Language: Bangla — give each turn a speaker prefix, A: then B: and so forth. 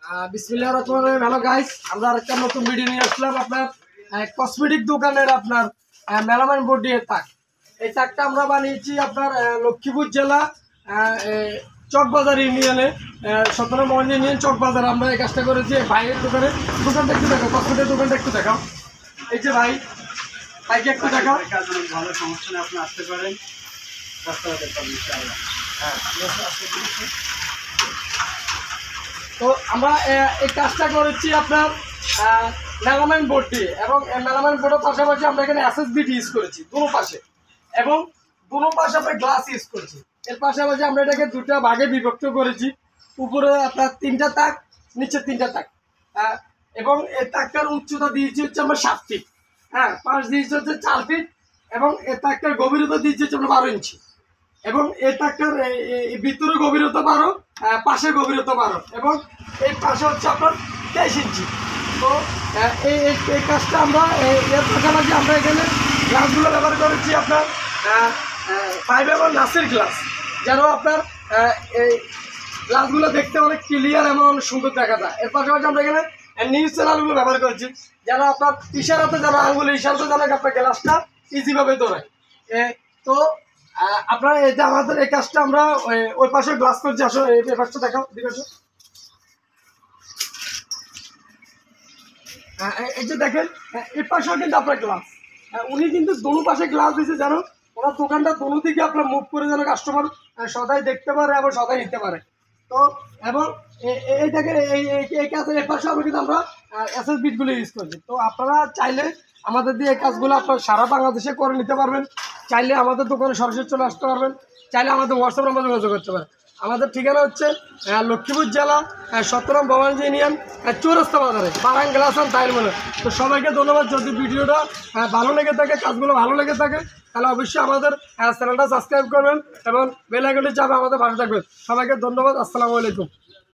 A: বিসমিল্লাহির রহমানির রহিম। হ্যালো গাইস, আমরা আরেকটা নতুন ভিডিও নিয়ে আসলাম। আপনার কসমেটিক দোকানের আপনার মেলামাইন বোর্ড দিয়ে তাক। এই তাকটা আমরা বানিয়েছি আপনার লক্ষ্মীপুর জেলা চকবাজার ইউনিয়নে 17 মহল ইউনিয়ন চকবাজার। আমরা এই কাজটা করেছি ভাইয়ের দোকানটা একটু দেখাও, কসমেটিক দোকানটা একটু দেখাও। এই যে ভাইকে একটু দেখাও।
B: ভালো সমস্যা নেই, আপনি আসতে পারেন,
A: তো আমরা এই কাজটা করেছি আপনার মেলামাইন বোর্ড দিয়ে, এবং মেলামাইন বোর্ডের পাশাপাশি আমরা এখানে এসএসবিটি ইউজ করেছি দুটো পাশে, এবং দুটো পাশে আমরা গ্লাস ইউজ করেছি। এর পাশাপাশি আমরা এটাকে দুটা ভাগে বিভক্ত করেছি। উপরে আপনার 3টা তাক, নিচে 3টা তাক, এবং এই তাকটার উচ্চতা দিয়েছি হচ্ছে আমরা 7 ফিট, পাশ দিয়েছি হচ্ছে 4 ফিট, এবং এই তাকটার গভীরতা দিয়েছি হচ্ছে আমরা 12 ইঞ্চি, এবং এই তাকটার ভিতরে গভীরতা 12, পাশে গভীরতা 12, এবং এই পাশে হচ্ছে আপনার 23 ইঞ্চি। তো এই কাজটা আমরা এর পাশাপাশি আমরা এখানে গ্লাসগুলো ব্যবহার করেছি আপনার 5mm নাসির গ্লাস, যেন আপনার এই গ্লাসগুলো দেখতে অনেক ক্লিয়ার এবং অনেক সুন্দর দেখা যায়। এর পাশাপাশি আমরা এখানে নিউজ চ্যানেলগুলো ব্যবহার করেছি, যেন আপনার ইশারাতে যেন আঙুলে ইশারাতে যেন আপনার গ্লাসটা ইজিভাবে ধরে। তো আপনারা এটা আমাদের এই কাজটা আমরা ওই পাশে গ্লাস করছি। আসো এই পাশটা দেখাও, দিকে আসো। এই যে দেখেন, এই পাশেও কিন্তু আপনার গ্লাস, উনি কিন্তু দোনো পাশে গ্লাস দিয়েছে, যেন ওনার দোকানটা দোনো দিকে আপনার মুভ করে যেন কাস্টমার সদাই দেখতে পারে এবং সদাই নিতে পারে। তো এবং এই দেখেন এই কাজের এই পাশে আমরা কিন্তু আমরা এসএস বিটগুলো ইউজ করছি। তো আপনারা চাইলে আমাদের দিয়ে এই কাজগুলো আপনার সারা বাংলাদেশে করে নিতে পারবেন। চাইলে আমাদের দোকানে সরাসরি চলে আসতে পারবেন, চাইলে আমাদের হোয়াটসঅ্যাপ নাম্বারে যোগাযোগ করতে পারেন। আমাদের ঠিকানা হচ্ছে লক্ষ্মীপুর জেলা 17 মহল ইউনিয়ন চৌরাস্তা বাজারে, বারাং গ্লাস অ্যান্ড টাইল মলে। তো সবাইকে ধন্যবাদ। যদি ভিডিওটা ভালো লেগে থাকে, কাজগুলো ভালো লেগে থাকে, তাহলে অবশ্যই আমাদের চ্যানেলটা সাবস্ক্রাইব করবেন এবং বেল আইকনটি চাপে আমাদের পাশে থাকবেন। সবাইকে ধন্যবাদ। আসসালামু আলাইকুম।